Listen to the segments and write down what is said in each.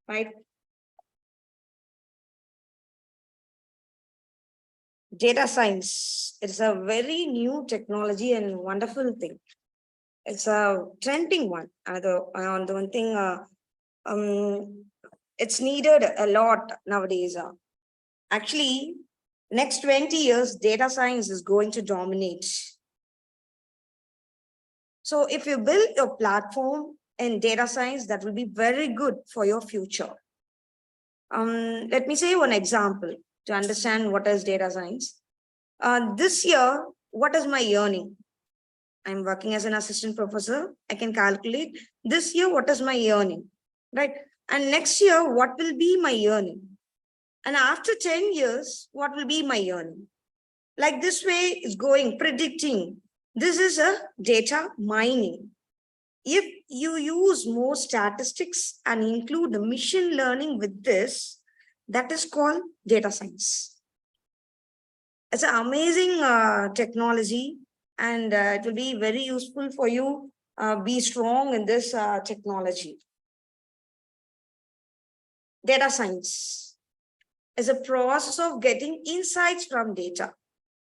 right? Data science, it's a very new technology and wonderful thing. It's a trending one. On the one thing, it's needed a lot nowadays. Actually, next 20 years, data science is going to dominate. So if you build your platform in data science, that will be very good for your future. Let me say one example to understand what is data science. This year, what is my earning? I'm working as an assistant professor. I can calculate this year, what is my earning, right? And next year, what will be my earning? And after 10 years, what will be my earning? Like this way is going, predicting. This is a data mining. If you use more statistics and include the machine learning with this, that is called data science. It's an amazing technology, and it will be very useful for you. Be strong in this technology. Data science is a process of getting insights from data.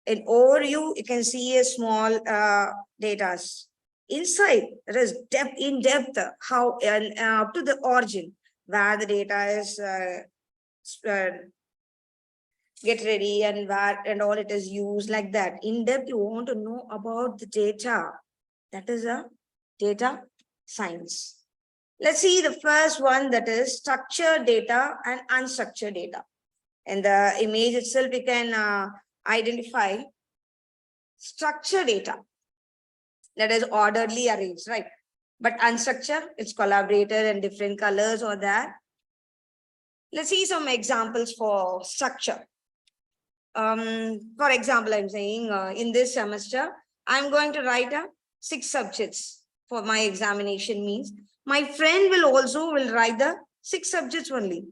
In overview, you can see a small data. Inside, there is depth, in depth, how and up to the origin, where the data is get ready and where and all it is used, like that. In depth, you want to know about the data. That is a data science. Let's see the first one, that is structured data and unstructured data. In the image itself, we can identify structured data, that is orderly arranged, right? But unstructured, it's collaborated and different colors or that. Let's see some examples for structure. For example, I'm saying in this semester, I'm going to write 6 subjects for my examination. Means my friend will write the 6 subjects only.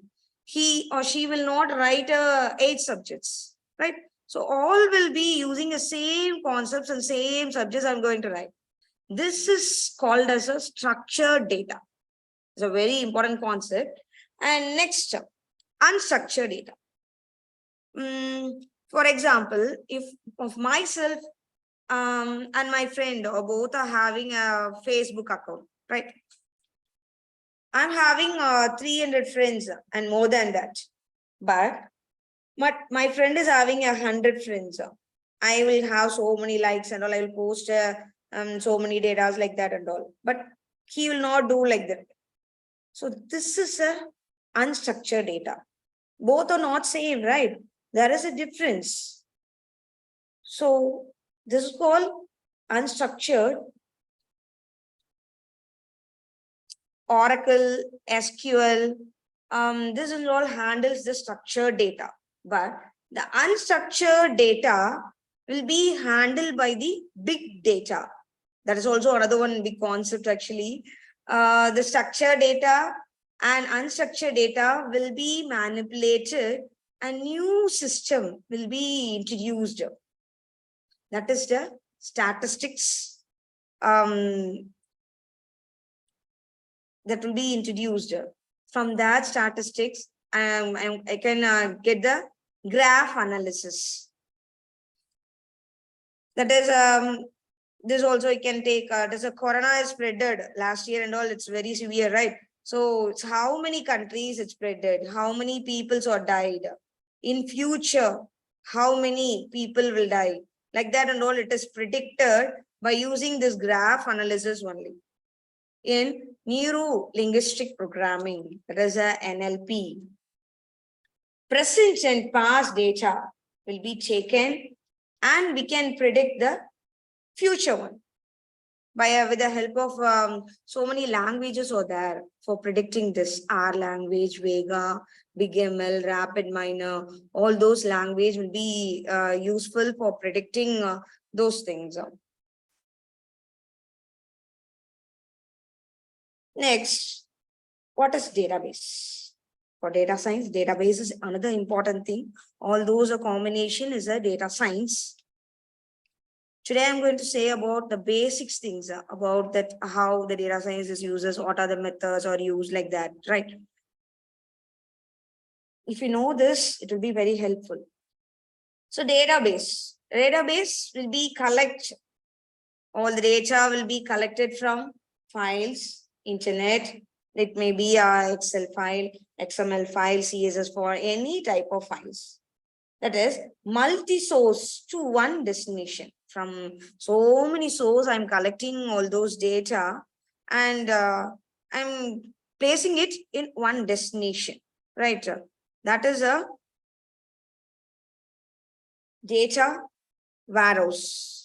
He or she will not write 8 subjects, right? So all will be using the same concepts and same subjects I'm going to write. This is called as a structured data. It's a very important concept. And next, unstructured data. For example, if of myself and my friend or both are having a Facebook account, right? I'm having 300 friends and more than that. But my friend is having 100 friends. I will have so many likes and all. I will post so many data like that and all. But he will not do like that. So this is a unstructured data. Both are not same, right? There is a difference. So this is called unstructured. Oracle, SQL, this is all handles the structured data. But the unstructured data will be handled by the big data. That is also another one big concept actually. The structured data and unstructured data will be manipulated. A new system will be introduced. That is the statistics that will be introduced. From that statistics, I can get the graph analysis. That is, this also you can take, there's a corona is spreaded last year and all, it's very severe, right? So it's how many countries it's spreaded, how many people are died. In future, how many people will die. Like that and all, it is predicted by using this graph analysis only. In neuro-linguistic programming, that is a NLP, present and past data will be taken and we can predict the future one by with the help of so many languages are there for predicting this. R language, Vega, Big ML, Rapid Miner, all those language will be useful for predicting those things. Next, what is database? For data science, database is another important thing. All those a combination is a data science. Today, I'm going to say about the basics things about that, how the data science is uses, what are the methods or used like that, right? If you know this, it will be very helpful. So database will be collect all the data will be collected from files, internet. It may be a Excel file, XML file, CSS for any type of files. That is multi-source to one destination. From so many sources, I'm collecting all those data and I'm placing it in one destination, right? That is a data warehouse.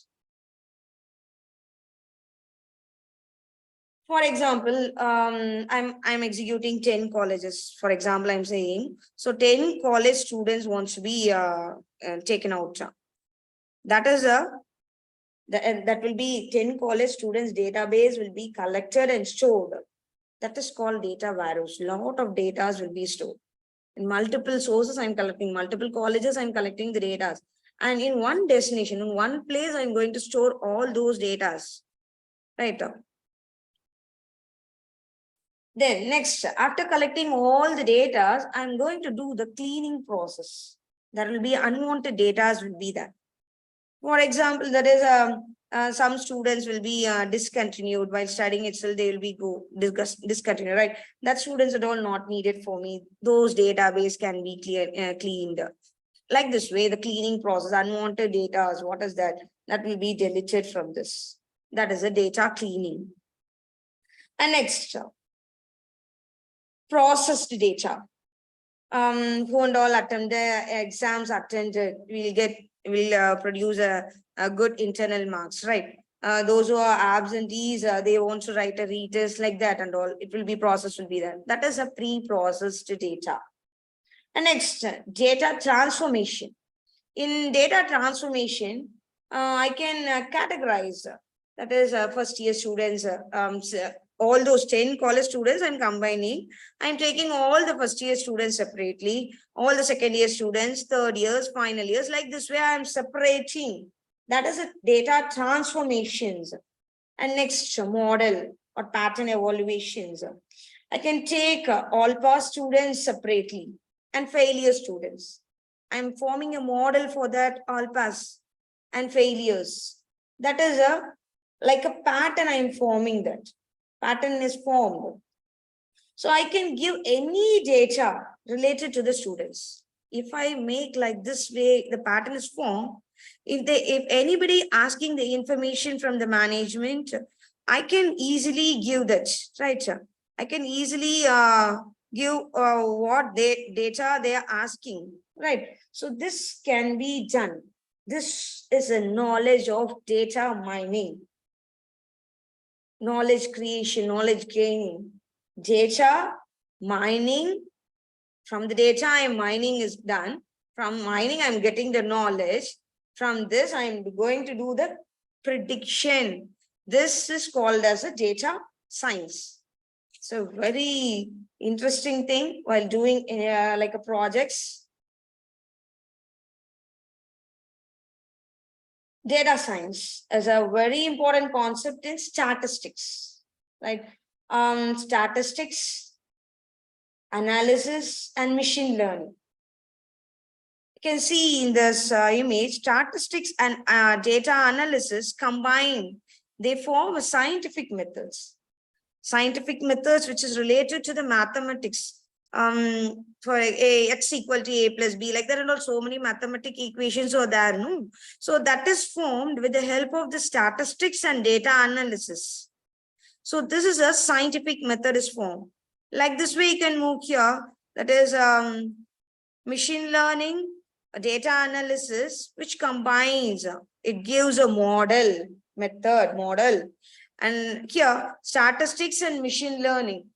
For example, I'm executing 10 colleges. For example, I'm saying, so 10 college students wants to be taken out. That is that will be 10 college students database will be collected and stored. That is called data warehouse. Lot of data will be stored. In multiple sources, I'm collecting multiple colleges, I'm collecting the data. And in one destination, in one place, I'm going to store all those data. Right. Then next, after collecting all the data, I'm going to do the cleaning process. There will be unwanted data will be there. For example, that is some students will be discontinued while studying itself. They will be discontinued, right? That students are all not needed for me. Those database can be cleaned. Like this way, the cleaning process, unwanted data, what is that? That will be deleted from this. That is a data cleaning. And next, processed data. Who and all attend the exams attended will produce a good internal marks, right? Those who are absentees, they want to write a retest like that and all. It will be processed, will be that. That is a pre-processed data. And next, data transformation. In data transformation, I can categorize. That is first year students, all those 10 college students I'm combining. I'm taking all the first year students separately, all the second year students, third years, final years. Like this way, I'm separating. That is a data transformations. And next, model or pattern evaluations. I can take all past students separately and failure students. I'm forming a model for that all pass and failures. That is like a pattern. I'm forming that. Pattern is formed. So I can give any data related to the students. If I make like this way, the pattern is formed. If anybody asking the information from the management, I can easily give that, right? I can easily give what data they are asking, right? So this can be done. This is a knowledge of data mining, knowledge creation, knowledge gaining, data mining. From the data I'm mining is done. From mining, I'm getting the knowledge. From this, I'm going to do the prediction. This is called as a data science. So very interesting thing while doing like a projects. Data science is a very important concept in statistics, right? Statistics, analysis, and machine learning. You can see in this image, statistics and data analysis combined, they form a scientific methods. Scientific methods which is related to the mathematics. For x equal to a plus b, like there are not so many mathematic equations are there, no? So that is formed with the help of the statistics and data analysis. So this is a scientific method is formed. Like this way you can move here. That is machine learning, a data analysis, which combines, it gives a model, model. And here, statistics and machine learning.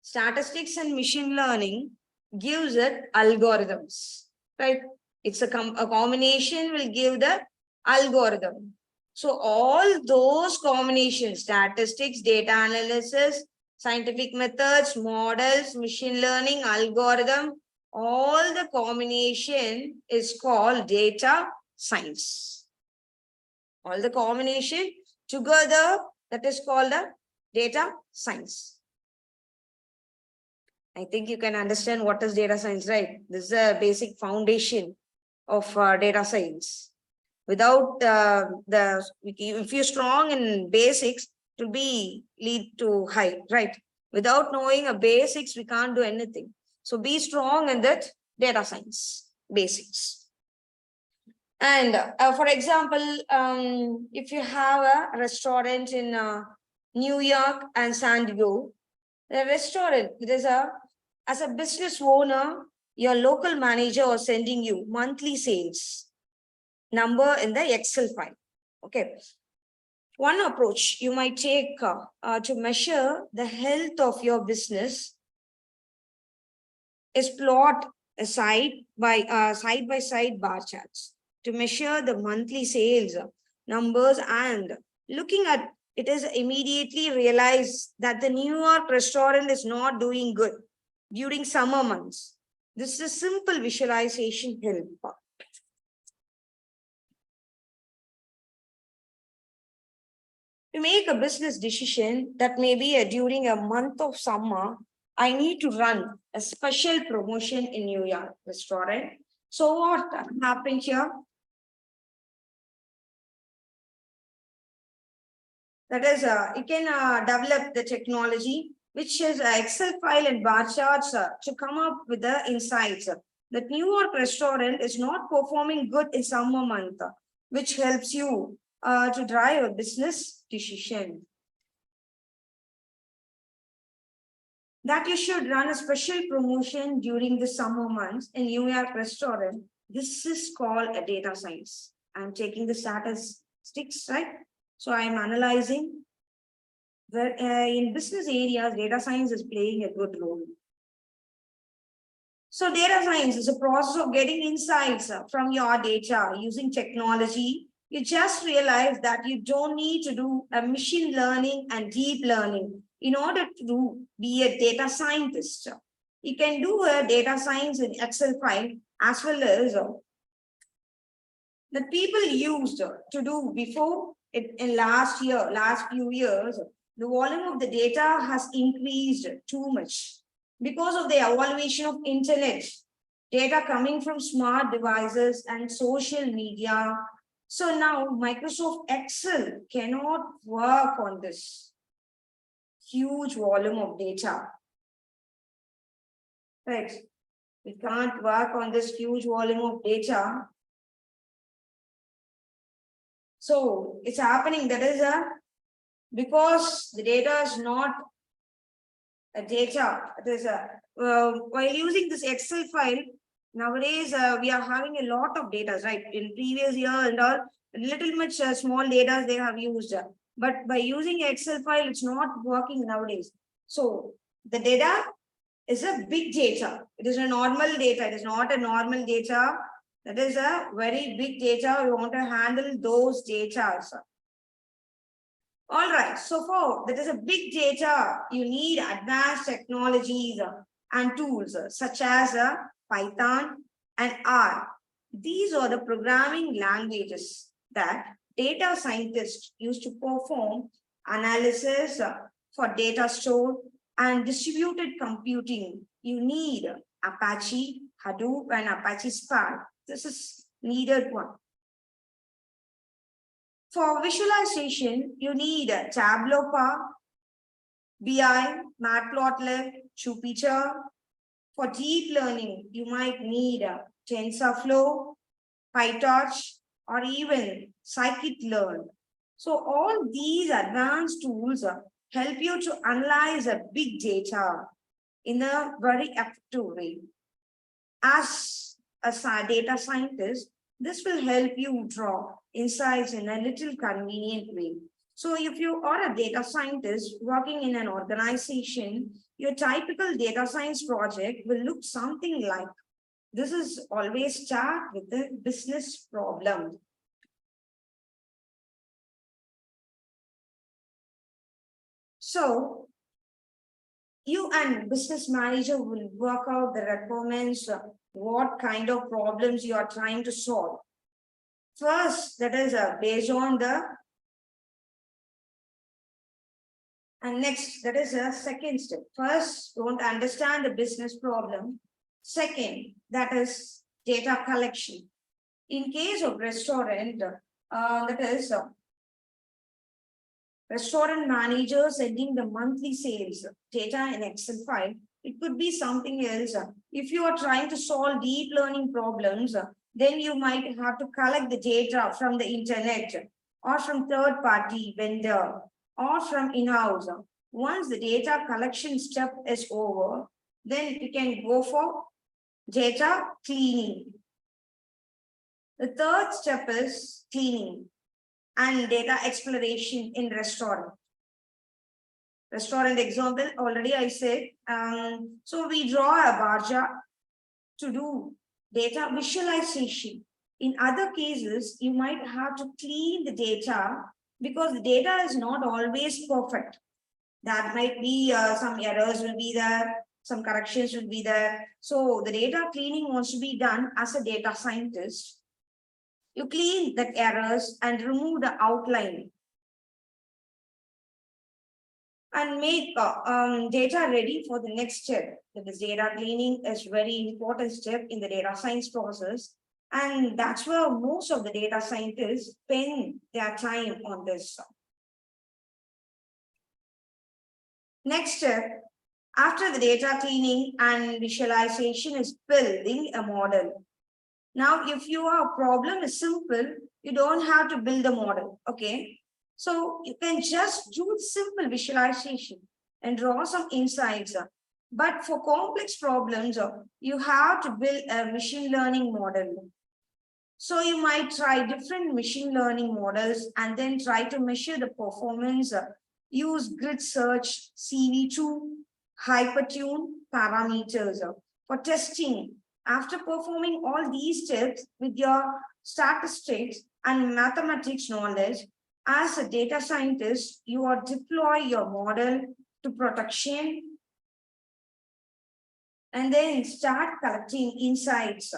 Statistics and machine learning gives it algorithms, right? It's a combination will give the algorithm. So all those combinations, statistics, data analysis, scientific methods, models, machine learning, algorithm, all the combination is called data science. All the combination together, that is called a data science. I think you can understand what is data science, right? This is a basic foundation of data science. Without if you're strong in basics, it will be lead to high, right? Without knowing a basics, we can't do anything. So be strong in that data science basics. And for example, if you have a restaurant in New York and San Diego, the restaurant, as a business owner, your local manager is sending you monthly sales number in the Excel file. Okay. One approach you might take to measure the health of your business is plot a side by side bar charts to measure the monthly sales numbers, and looking at it is immediately realize that the New York restaurant is not doing good during summer months. This is simple visualization help. To make a business decision that maybe during a month of summer, I need to run a special promotion in New York restaurant. So what happened here? That is, you can develop the technology, which is Excel file and bar charts to come up with the insights. The New York restaurant is not performing good in summer month, which helps you to drive a business decision. That you should run a special promotion during the summer months in New York restaurant. This is called a data science. I'm taking the statistics, right? So I'm analyzing where in business areas, data science is playing a good role. So data science is a process of getting insights from your data using technology. You just realize that you don't need to do a machine learning and deep learning in order to be a data scientist. You can do a data science in Excel file as well as that people used to do before in last few years. The volume of the data has increased too much because of the evaluation of internet, data coming from smart devices and social media. So now Microsoft Excel cannot work on this huge volume of data. Right? We can't work on this huge volume of data. So it's happening, that is because the data is not a data. It is while using this Excel file, nowadays we are having a lot of data, right? In previous year and all, little much small data they have used. But by using Excel file, it's not working nowadays. So the data is a big data. It is a normal data. It is not a normal data. That is a very big data. We want to handle those data. All right. So for that is a big data, you need advanced technologies and tools such as Python and R. These are the programming languages that data scientists use to perform analysis for data store and distributed computing. You need Apache, Hadoop, and Apache Spark. This is needed one. For visualization, you need Tableau, BI, Matplotlib, Jupyter. For deep learning, you might need TensorFlow, PyTorch, or even scikit-learn. So all these advanced tools help you to analyze a big data in a very effective way. As a data scientist, this will help you draw insights in a little convenient way. So if you are a data scientist working in an organization, your typical data science project will look something like this. Is always start with the business problem. So you and business manager will work out the requirements, what kind of problems you are trying to solve. First, that is based on the And next, that is a second step. First, don't understand the business problem. Second, that is data collection. In case of restaurant, that is restaurant manager sending the monthly sales data in Excel file. It could be something else. If you are trying to solve deep learning problems, then you might have to collect the data from the internet or from third party vendor or from in-house. Once the data collection step is over, then you can go for data cleaning. The third step is cleaning and data exploration in restaurant. Restaurant example, already I said. So we draw a bar chart to do data visualization. In other cases, you might have to clean the data because the data is not always perfect. That might be some errors will be there, some corrections will be there. So the data cleaning wants to be done as a data scientist. You clean the errors and remove the outline and make data ready for the next step. Because data cleaning is very important step in the data science process. And that's where most of the data scientists spend their time on this. Next step, after the data cleaning and visualization is building a model. Now, if your problem is simple, you don't have to build a model, okay? So you can just do simple visualization and draw some insights. But for complex problems, you have to build a machine learning model. So you might try different machine learning models and then try to measure the performance, use grid search, CV2, hypertune parameters for testing. After performing all these steps with your statistics and mathematics knowledge, as a data scientist, you are deploy your model to production and then start collecting insights.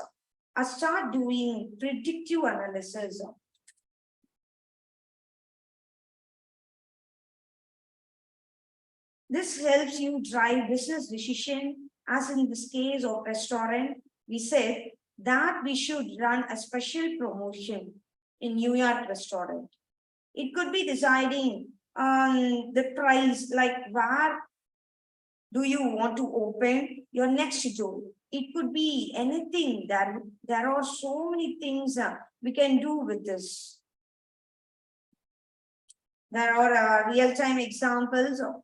Start doing predictive analysis. This helps you drive business decision, as in this case of restaurant. We said that we should run a special promotion in New York restaurant. It could be deciding on the price, like where do you want to open your next door? It could be anything. That there are so many things we can do with this. There are real-time examples of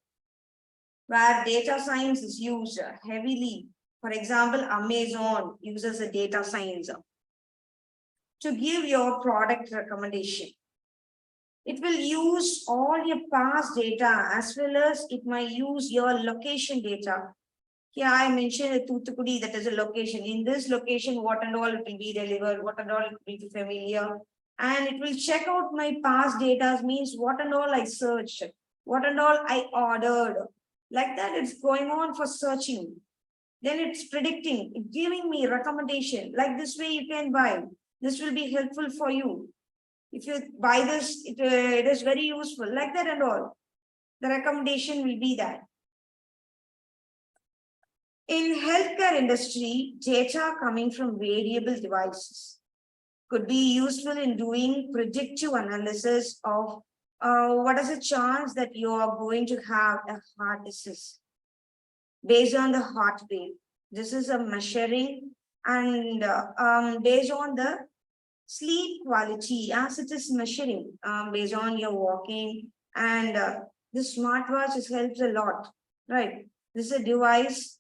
where data science is used heavily. For example, Amazon uses a data science to give your product recommendation. It will use all your past data as well as it might use your location data. Here I mentioned a Thuthukudi, that is a location. In this location, what and all it will be delivered, what and all it will be familiar. And it will check out my past data, means what and all I searched, what and all I ordered. Like that, it's going on for searching. Then it's predicting, it's giving me recommendation. Like this way you can buy. This will be helpful for you. If you buy this, it is very useful, like that and all. The recommendation will be that. In healthcare industry, data coming from variable devices could be useful in doing predictive analysis of what is the chance that you are going to have a heart disease based on the heart rate. This is a measuring and based on the sleep quality, as it is measuring based on your walking, and the smartwatch helps a lot, right? This is a device.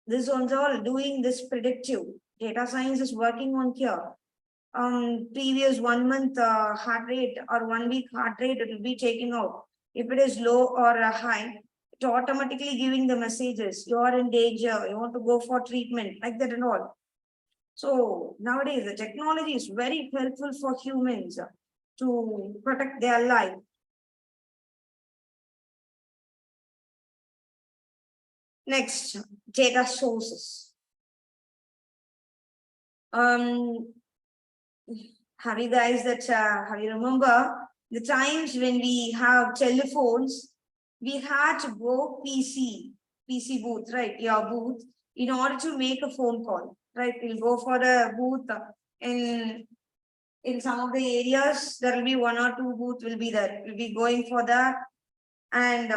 This one's all doing this predictive. Data science is working on here. Previous 1 month heart rate or 1 week heart rate, it will be taken out. If it is low or high, it automatically giving the messages. You are in danger. You want to go for treatment, like that and all. So nowadays, the technology is very helpful for humans to protect their life. Next, data sources. Have you guys that have you remember the times when we have telephones we had to go PC booth, right? Your booth, in order to make a phone call, right? We'll go for the booth in in some of the areas. There will be one or two booth will be there. We'll be going for that. And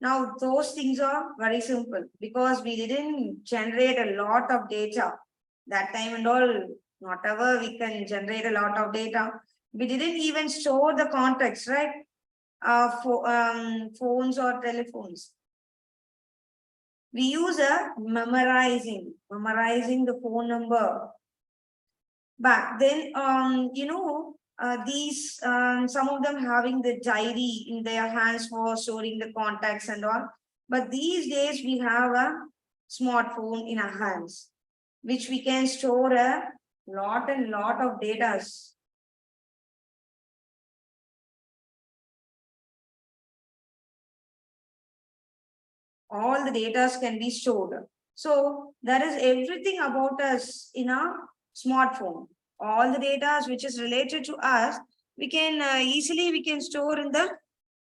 now those things are very simple because we didn't generate a lot of data that time and all. Whatever we can generate a lot of data, we didn't even store the context, right? For phones or telephones. We use a memorizing the phone number. Back then, these some of them having the diary in their hands for storing the contacts and all. But these days we have a smartphone in our hands, which we can store a lot and lot of data. All the data can be stored. So that is everything about us in our smartphone. All the data which is related to us, we can easily we can store in the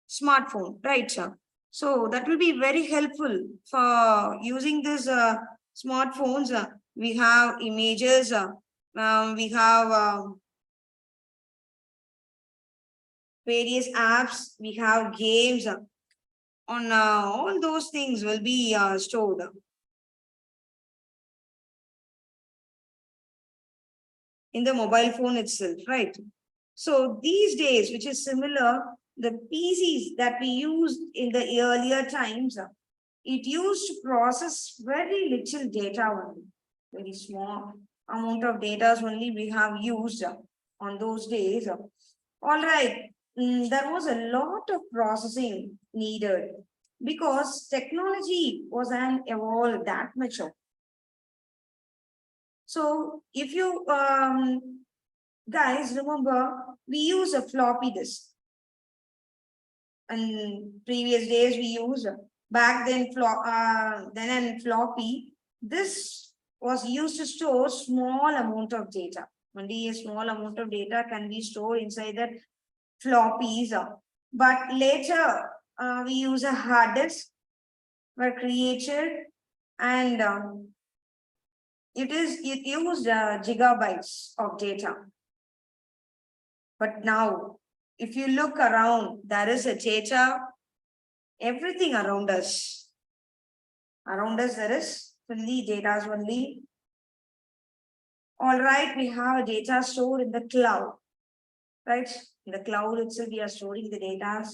smartphone, right, sir? So that will be very helpful for using this smartphones. We have images, we have various apps, we have games. On all those things will be stored in the mobile phone itself, right? So these days, which is similar, the PCs that we used in the earlier times, it used to process very little data only, very small amount of data only we have used on those days. All right, there was a lot of processing needed because technology wasn't evolved that much. So if you guys remember, we use a floppy disk. And previous days we used back then and floppy. This was used to store small amount of data. Only a small amount of data can be stored inside that floppies. But later we use a hard disk were created and it used gigabytes of data. But now, if you look around, there is a data, everything around us. Around us, there is fully data only. All right, we have data stored in the cloud, right? In the cloud itself, we are storing the data.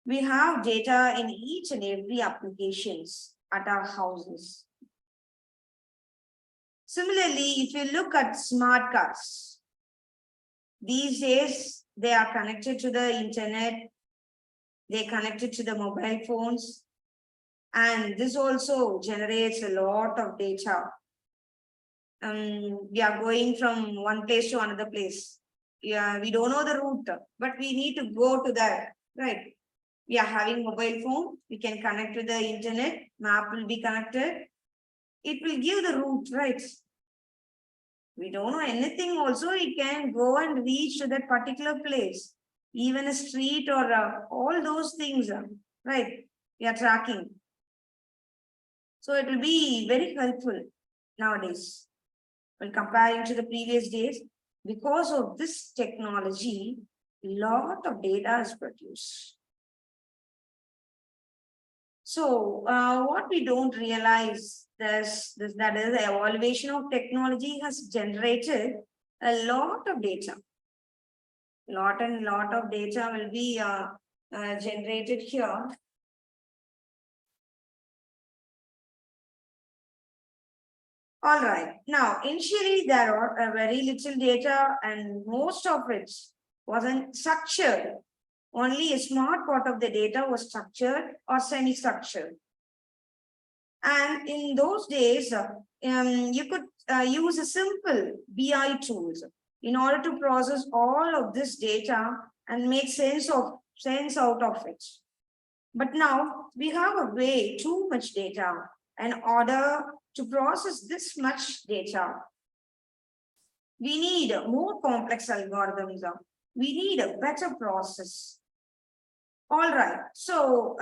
We have data in each and every applications at our houses. Similarly, if you look at smart cars, these days they are connected to the internet, they connected to the mobile phones, and this also generates a lot of data. We are going from one place to another place. Yeah, we don't know the route, but we need to go to that, right? We are having mobile phone, we can connect to the internet, map will be connected. It will give the route, right? We don't know anything also, it can go and reach to that particular place, even a street or all those things, right? We are tracking. So it will be very helpful nowadays when comparing to the previous days. Because of this technology, lot of data is produced. So what we don't realize is that is the evaluation of technology has generated a lot of data. Lot of data will be generated here. All right. Now, initially there are very little data and most of it wasn't structured. Only a small part of the data was structured or semi-structured. And in those days, you could use a simple BI tools in order to process all of this data and make sense out of it. But now we have a way too much data in order to process this much data. We need more complex algorithms. We need a better process. All right. So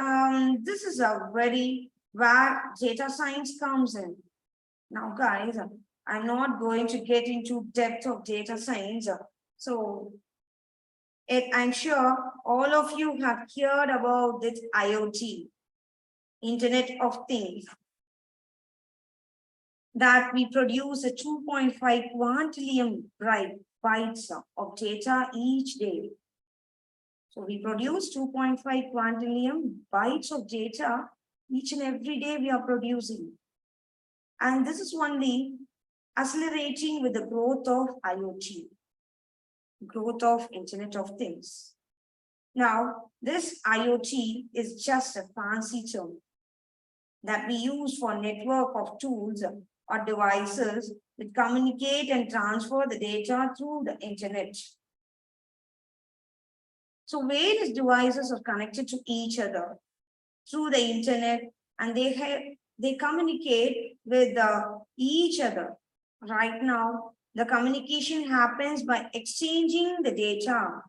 this is a very where data science comes in. Now, guys, I'm not going to get into depth of data science. So I'm sure all of you have heard about this IoT, Internet of Things, that we produce a 2.5 quantillion bytes of data each day. So we produce 2.5 quantillion bytes of data each and every day we are producing. And this is only accelerating with the growth of IoT, growth of Internet of Things. Now, this IoT is just a fancy term that we use for network of tools or devices that communicate and transfer the data through the internet. So various devices are connected to each other through the internet, and they communicate with each other. Right now, the communication happens by exchanging the data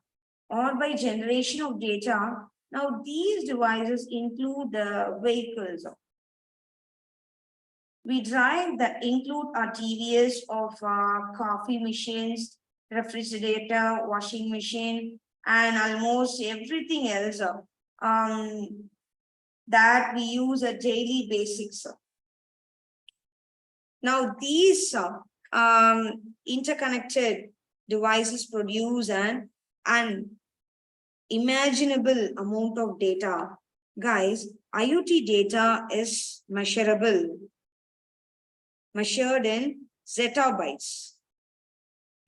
or by generation of data. Now, these devices include the vehicles. We drive that include our TVs of coffee machines, refrigerator, washing machine, and almost everything else that we use a daily basics. Now, these interconnected devices produce an unimaginable amount of data. Guys, IoT data is measurable, measured in zettabytes.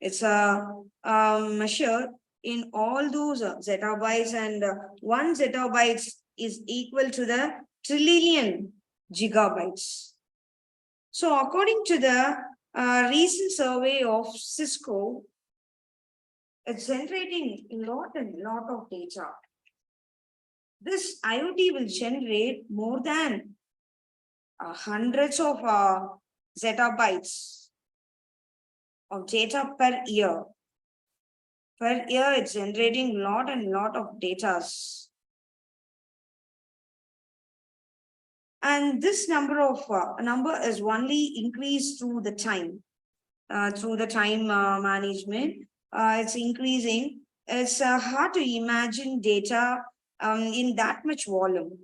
It's measured in all those zettabytes, and 1 zettabyte is equal to the trillion gigabytes. So according to the recent survey of Cisco, it's generating a lot of data. This IoT will generate more than hundreds of zettabytes of data per year. Per year, it's generating lot of data. And this number is only increased through the time, management. It's increasing. It's hard to imagine data in that much volume.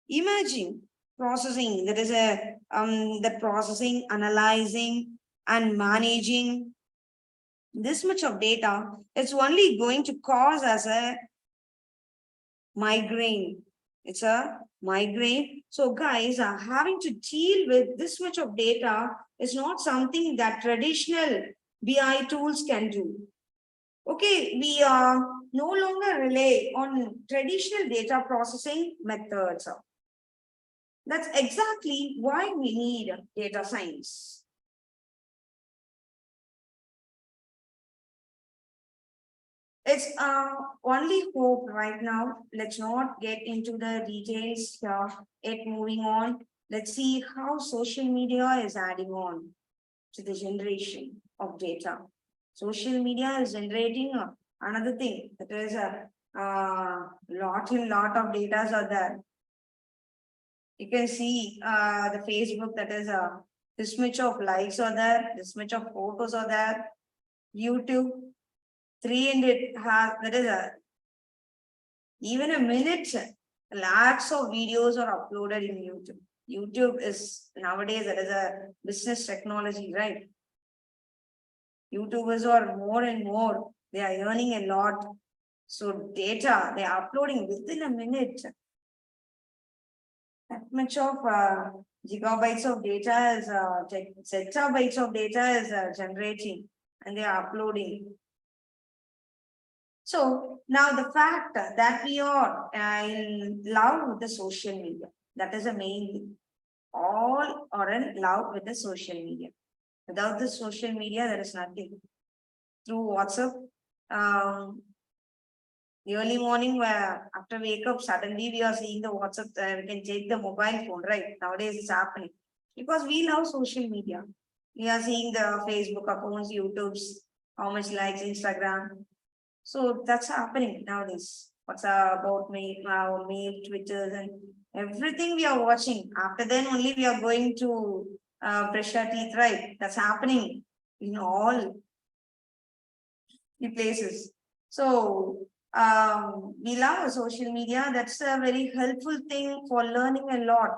Imagine processing, that is the processing, analyzing, and managing this much of data. It's only going to cause us a migraine. It's a migraine. So guys, having to deal with this much of data is not something that traditional BI tools can do. Okay, we no longer rely on traditional data processing methods. That's exactly why we need data science. It's only hope right now. Let's not get into the details here. Moving on, let's see how social media is adding on to the generation of data. Social media is generating another thing. That is a lot of data are there. You can see the Facebook, that is this much of likes are there, this much of photos are there. YouTube, 300 that is even a minute, lakhs of videos are uploaded in YouTube. YouTube is nowadays, that is a business technology, right? YouTubers are more and more, they are earning a lot. So data, they are uploading within a minute. That much of gigabytes of data is, zettabytes of data is generating, and they are uploading. So now the fact that we are in love with the social media, that is a main thing. All are in love with the social media. Without the social media, there is nothing. Through WhatsApp, early morning, where after wake up, suddenly we are seeing the WhatsApp. We can take the mobile phone, right? Nowadays it's happening because we love social media. We are seeing the Facebook accounts, YouTube's, how much likes, Instagram. So that's happening nowadays. What's about me, our mail, Twitter, and everything we are watching. After then, only we are going to brush our teeth, right? That's happening in all the places. So we love social media. That's a very helpful thing for learning a lot,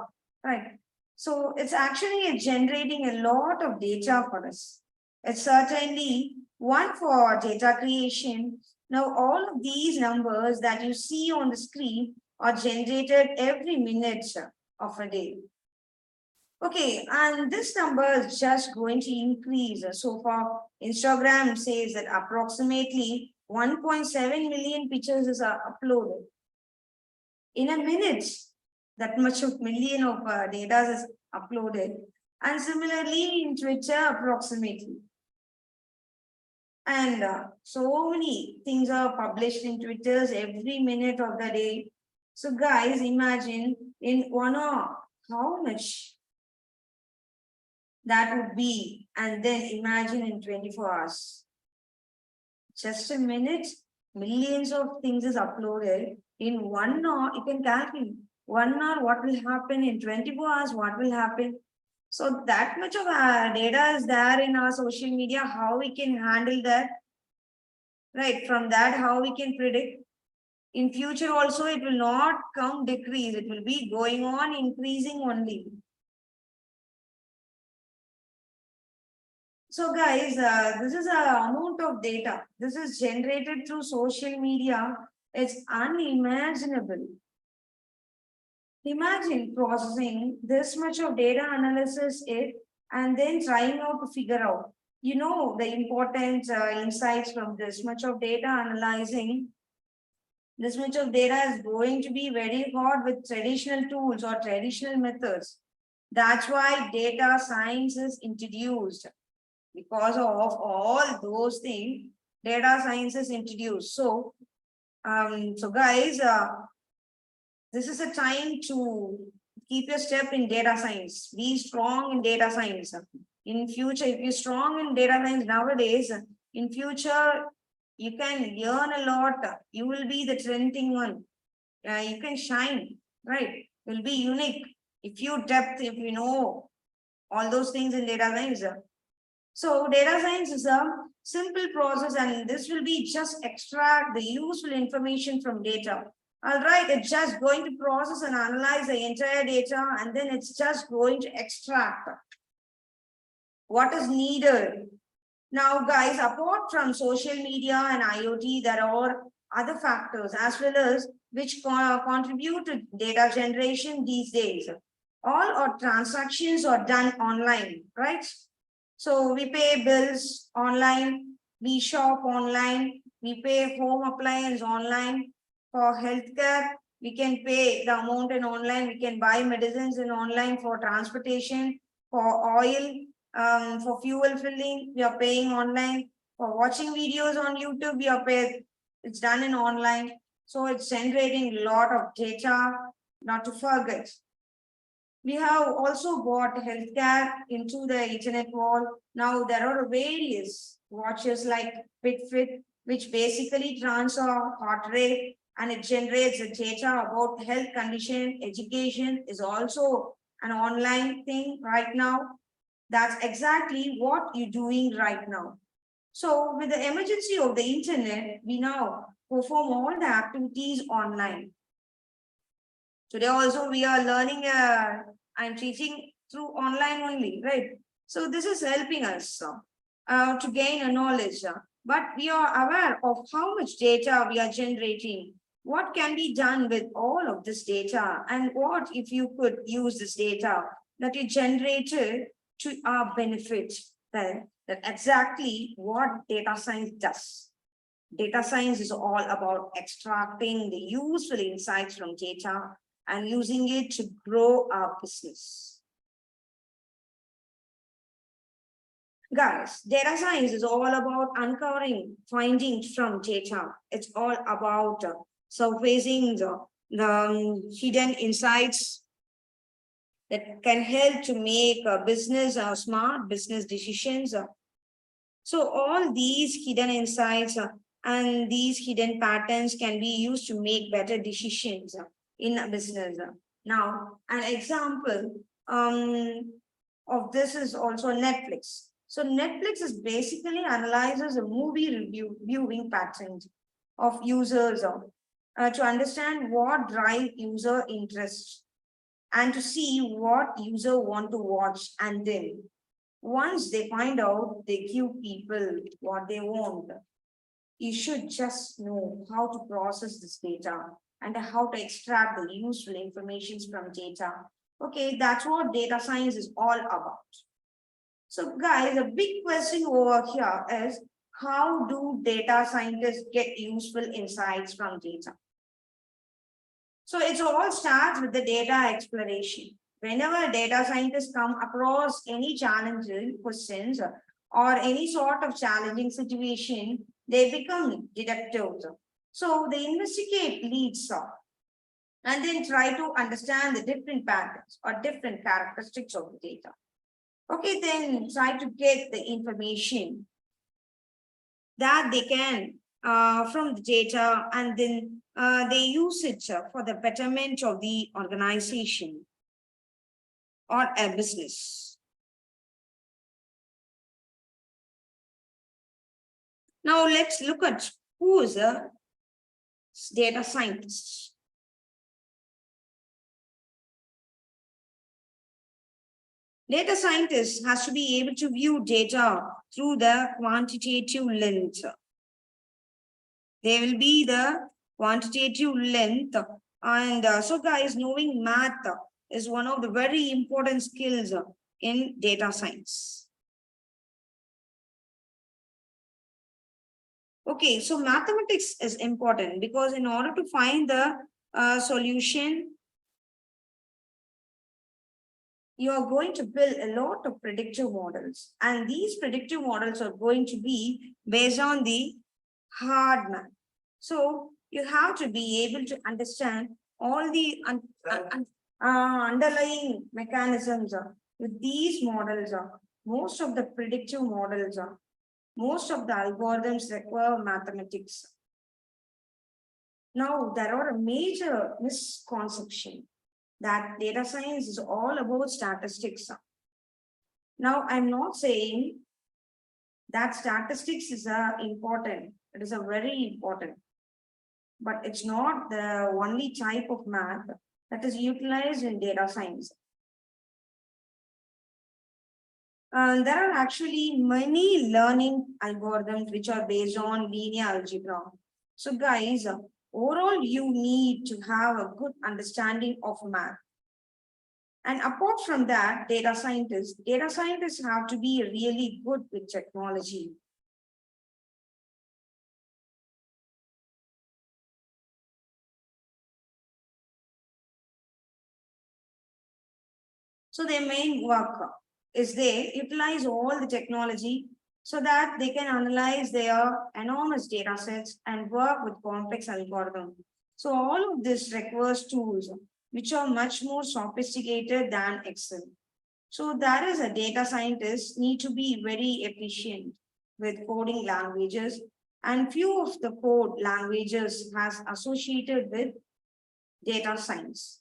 right? So it's actually generating a lot of data for us. It's certainly one for data creation. Now, all of these numbers that you see on the screen are generated every minute of a day. Okay, and this number is just going to increase. So far, Instagram says that approximately 1.7 million pictures is uploaded in a minute. That much of million of data is uploaded, and similarly in Twitter, approximately. And so many things are published in Twitters every minute of the day. So, guys, imagine in 1 hour how much that would be, and then imagine in 24 hours, just a minute, millions of things is uploaded in 1 hour. You can calculate 1 hour what will happen, in 24 hours what will happen. So that much of data is there in our social media. How we can handle that, right? From that, how we can predict in future also, it will not come decrease, it will be going on increasing only. So guys, this is a amount of data. This is generated through social media. It's unimaginable. Imagine processing this much of data analysis it and then trying out to figure out, you know, the important insights from this much of data analyzing. This much of data is going to be very hard with traditional tools or traditional methods. That's why data science is introduced. Because of all those things, data science is introduced. So guys, this is a time to keep your step in data science. Be strong in data science. In future, if you're strong in data science nowadays, in future, you can learn a lot. You will be the trending one. You can shine, right? You'll be unique. If you depth, if you know all those things in data science, so data science is a simple process, and this will be just extract the useful information from data. All right, it's just going to process and analyze the entire data, and then it's just going to extract what is needed. Now, guys, apart from social media and IoT, there are other factors as well as which contribute to data generation these days. All our transactions are done online, right? So we pay bills online, we shop online, we pay home appliance online. For healthcare, we can pay the amount in online, we can buy medicines in online. For transportation, for oil, for fuel filling, we are paying online. For watching videos on YouTube, we are paid, it's done in online. So it's generating a lot of data, not to forget. We have also brought healthcare into the internet world. Now there are various watches like Fitbit, which basically tracks our heart rate and it generates the data about health condition. Education is also an online thing right now. That's exactly what you're doing right now. So with the emergency of the internet, we now perform all the activities online. Today also we are learning, I'm teaching through online only, right? So this is helping us to gain a knowledge. But we are aware of how much data we are generating. What can be done with all of this data? And what if you could use this data that you generated to our benefit? Then that's exactly what data science does. Data science is all about extracting the useful insights from data and using it to grow our business. Guys, data science is all about uncovering findings from data. It's all about surfacing the hidden insights that can help to make a business smart business decisions. So all these hidden insights And these hidden patterns can be used to make better decisions in a business. Now, an example of this is also Netflix. So Netflix is basically analyzes a movie viewing patterns of users to understand what drive user interest and to see what user want to watch, and then once they find out, they give people what they want. You should just know how to process this data and how to extract the useful information from data. Okay, that's what data science is all about. So guys, a big question over here is, how do data scientists get useful insights from data? So it all starts with the data exploration. Whenever data scientists come across any challenging questions or any sort of challenging situation, they become detectives. So they investigate leads and then try to understand the different patterns or different characteristics of the data. Okay, then try to get the information that they can from the data, and then they use it for the betterment of the organization or a business. Now let's look at who is a data scientist. Data scientist has to be able to view data through the quantitative lens. There will be the quantitative length. And so guys, knowing math is one of the very important skills in data science. Okay, so mathematics is important because in order to find the solution, you are going to build a lot of predictive models. And these predictive models are going to be based on the hard math. So you have to be able to understand all the underlying mechanisms with these models. Most of the predictive models, most of the algorithms require mathematics. Now, there are a major misconception that data science is all about statistics. Now, I'm not saying that statistics is important. It is a very important, but it's not the only type of math that is utilized in data science. There are actually many learning algorithms which are based on linear algebra. So guys, overall, you need to have a good understanding of math. And apart from that, data scientists have to be really good with technology. So their main work is they utilize all the technology so that they can analyze their enormous data sets and work with complex algorithms. So all of this requires tools which are much more sophisticated than Excel. So that is a data scientist need to be very efficient with coding languages, and few of the code languages has associated with data science,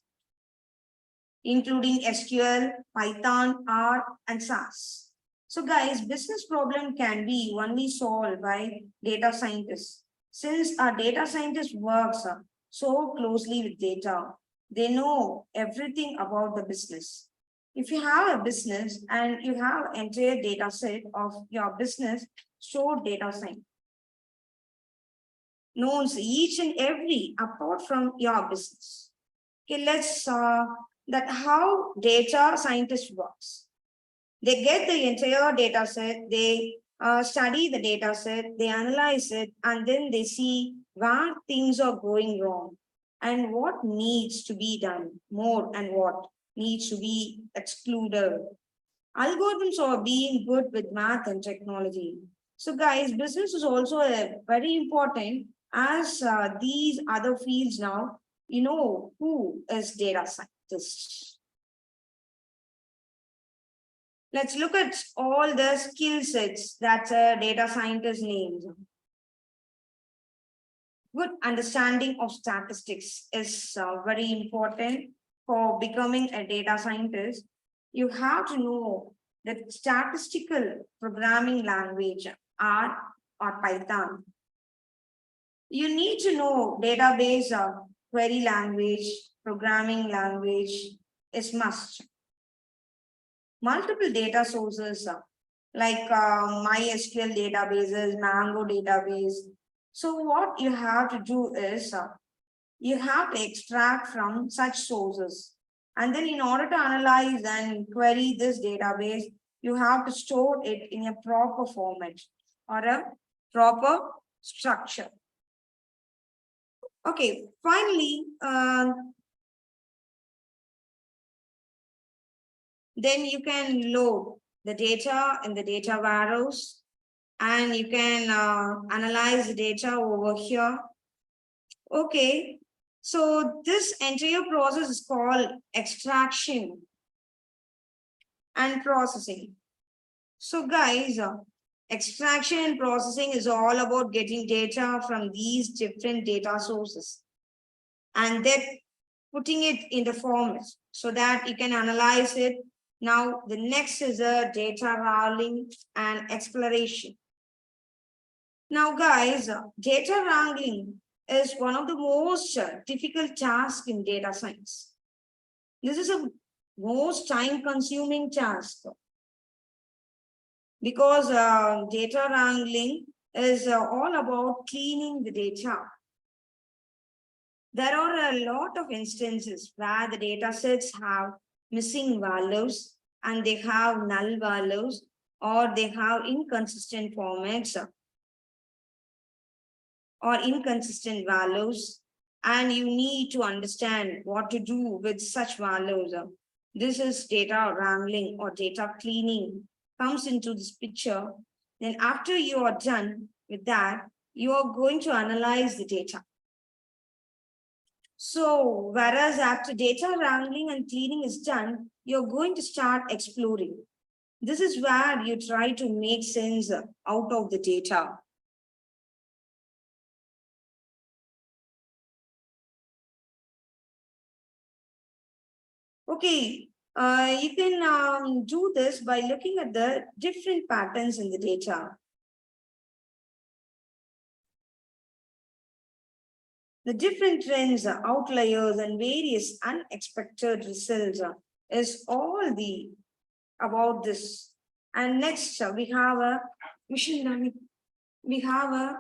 including SQL, Python, R, and SAS. So guys, business problem can be only solved by data scientists. Since our data scientist works so closely with data, they know everything about the business. If you have a business and you have entire data set of your business, so data science knows each and every apart from your business. Okay, let's that how data scientist works. They get the entire data set, they study the data set, they analyze it, and then they see where things are going wrong and what needs to be done more and what needs to be excluded. Algorithms are being good with math and technology. So guys, business is also very important as these other fields now, you know, who is data scientist. Let's look at all the skill sets that data scientist names. Good understanding of statistics is very important for becoming a data scientist. You have to know that statistical programming language R or Python. You need to know database query language, programming language is must. Multiple data sources like MySQL databases, Mango database. So what you have to do is you have to extract from such sources. And then in order to analyze and query this database, you have to store it in a proper format or a proper structure. Okay, finally, then you can load the data in the data warehouse and you can analyze the data over here. Okay, so this entire process is called extraction and processing. So guys, extraction and processing is all about getting data from these different data sources and then putting it in the format so that you can analyze it. Now, the next is a data wrangling and exploration. Now, guys, data wrangling is one of the most difficult tasks in data science. This is a most time-consuming task because data wrangling is all about cleaning the data. There are a lot of instances where the data sets have missing values and they have null values or they have inconsistent formats or inconsistent values, and you need to understand what to do with such values. This is data wrangling or data cleaning comes into this picture. Then after you are done with that, you are going to analyze the data. So whereas after data wrangling and cleaning is done, you're going to start exploring. This is where you try to make sense out of the data. Okay, you can do this by looking at the different patterns in the data. The different trends, outliers, and various unexpected results is all the about this. And next, we have a machine learning. We have a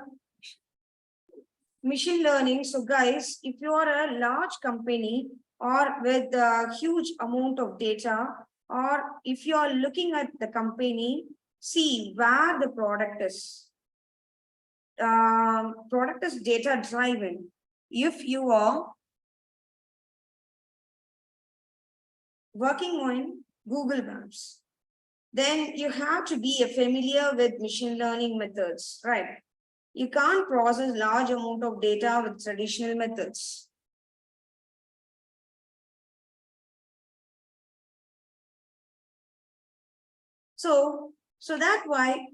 machine learning. So, guys, if you are a large company or with a huge amount of data, or if you are looking at the company, see where the product is. Product is data driven. If you are working on Google Maps, then you have to be familiar with machine learning methods, right? You can't process large amount of data with traditional methods. So that's why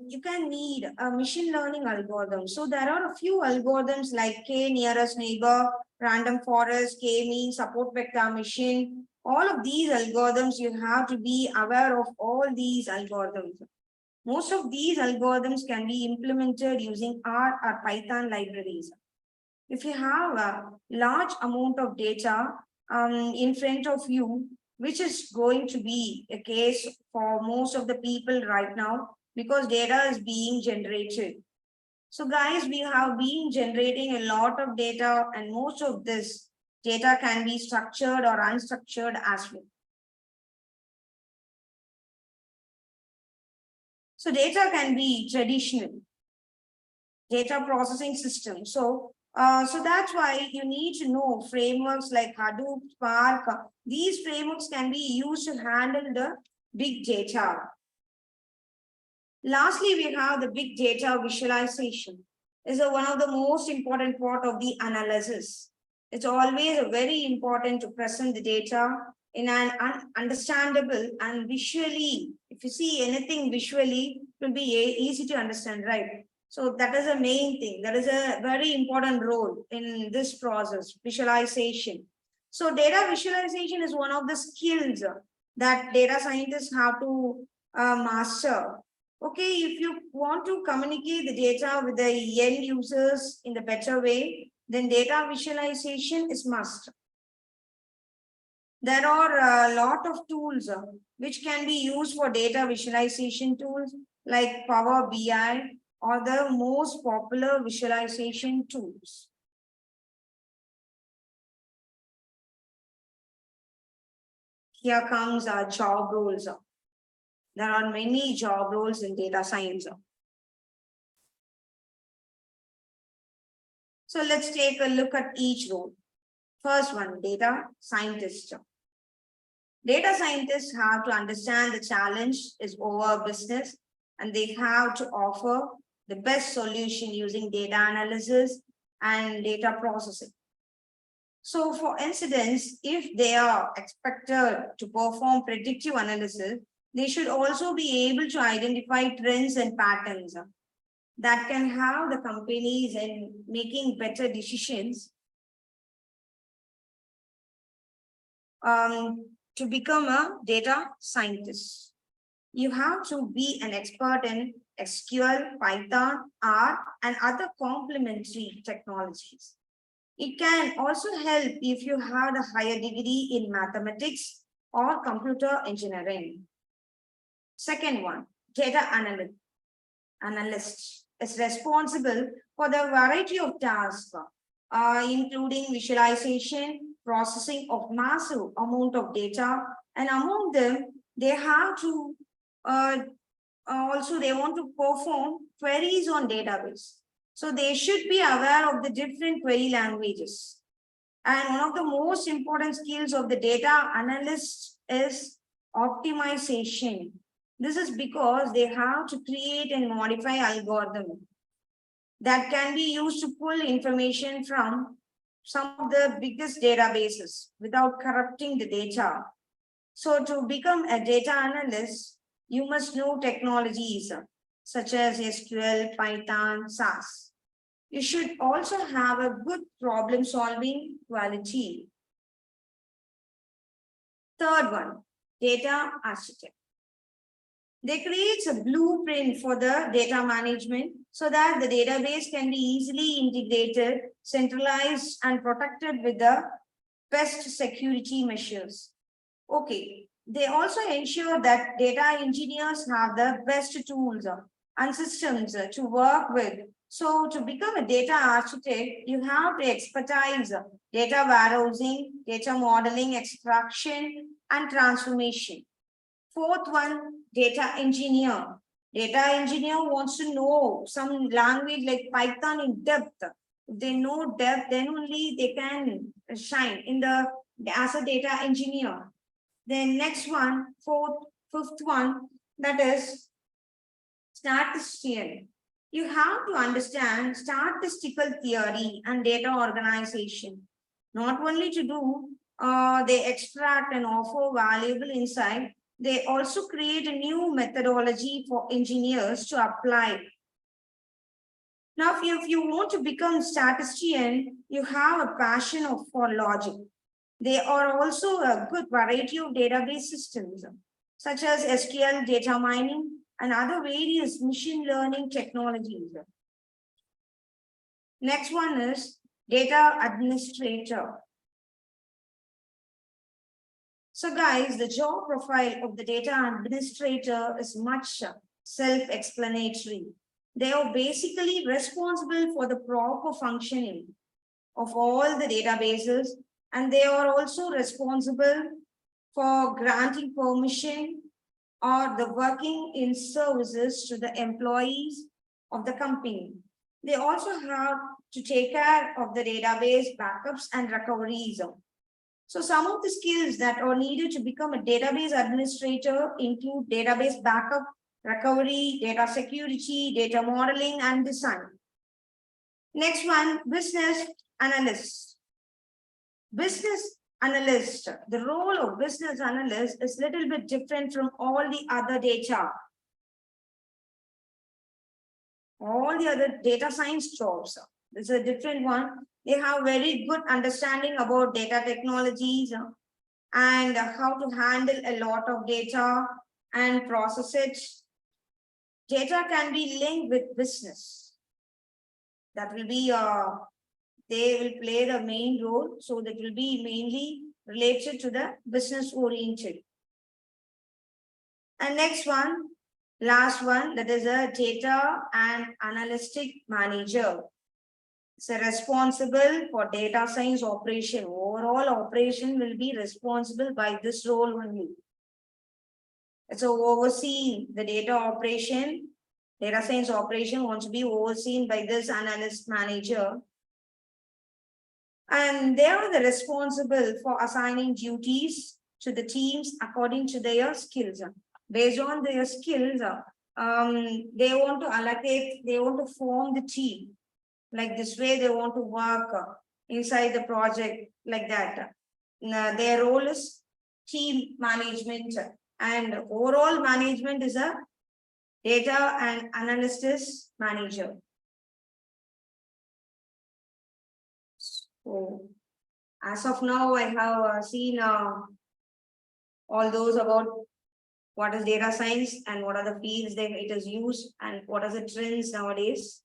you can need a machine learning algorithm. So there are a few algorithms like K nearest neighbor, random forest, K mean, support vector machine. All of these algorithms, you have to be aware of all these algorithms. Most of these algorithms can be implemented using R or Python libraries. If you have a large amount of data in front of you, which is going to be a case for most of the people right now because data is being generated. So guys, we have been generating a lot of data and most of this data can be structured or unstructured as well. So data can be traditional data processing system. So that's why you need to know frameworks like Hadoop, Spark. These frameworks can be used to handle the big data. Lastly, we have the big data visualization. Is one of the most important part of the analysis. It's always very important to present the data in an understandable and visually. If you see anything visually, it will be easy to understand, right? So that is a main thing. That is a very important role in this process, visualization. So data visualization is one of the skills that data scientists have to master. Okay, if you want to communicate the data with the end users in the better way, then data visualization is must. There are a lot of tools which can be used for data visualization tools like Power BI or the most popular visualization tools. Here comes our job roles. There are many job roles in data science. So let's take a look at each role. First one, data scientist. Data scientists have to understand the challenge is over business, and they have to offer the best solution using data analysis and data processing. So for instance, if they are expected to perform predictive analysis, they should also be able to identify trends and patterns that can have the companies in making better decisions to become a data scientist. You have to be an expert in SQL, Python, R, and other complementary technologies. It can also help if you have a higher degree in mathematics or computer engineering. Second one, data analyst is responsible for the variety of tasks, including visualization, processing of massive amount of data, and among them, they have to also they want to perform queries on database. So they should be aware of the different query languages. And one of the most important skills of the data analyst is optimization. This is because they have to create and modify algorithm that can be used to pull information from some of the biggest databases without corrupting the data. So to become a data analyst, you must know technologies such as SQL, Python, SAS. You should also have a good problem solving quality. Third one, data architect. They create a blueprint for the data management so that the database can be easily integrated, centralized, and protected with the best security measures. Okay, they also ensure that data engineers have the best tools and systems to work with. So to become a data architect, you have to expertise data warehousing, data modeling, extraction, and transformation. Fourth one, data engineer. Data engineer wants to know some language like Python in depth. If they know depth, then only they can shine in the as a data engineer. Then next one, fifth one, that is statistician. You have to understand statistical theory and data organization. Not only to do, they extract and offer valuable insight, they also create a new methodology for engineers to apply. Now, if you want to become statistician, you have a passion for logic. There are also a good variety of database systems, such as SQL, data mining, and other various machine learning technologies. Next one is data administrator. So guys, the job profile of the data administrator is much self-explanatory. They are basically responsible for the proper functioning of all the databases, and they are also responsible for granting permission or the working in services to the employees of the company. They also have to take care of the database backups and recoveries. So some of the skills that are needed to become a database administrator include database backup, recovery, data security, data modeling, and design. Next one, business analyst. Business analyst, the role of business analyst is a little bit different from all the other data. all the other data science jobs. This is a different one. They have very good understanding about data technologies and how to handle a lot of data and process it. Data can be linked with business. That will be, they will play the main role. So that will be mainly related to the business oriented. And next one, last one, that is a data and analytic manager. It's responsible for data science operation. Overall operation will be responsible by this role only. So overseeing the data operation, data science operation wants to be overseen by this analyst manager. And they are the responsible for assigning duties to the teams according to their skills. Based on their skills, they want to allocate, they want to form the team. Like this way, they want to work inside the project like that. Their role is team management, and overall management is a data and analysis manager. So, as of now, I have seen all those about what is data science and what are the fields that it is used and what are the trends nowadays.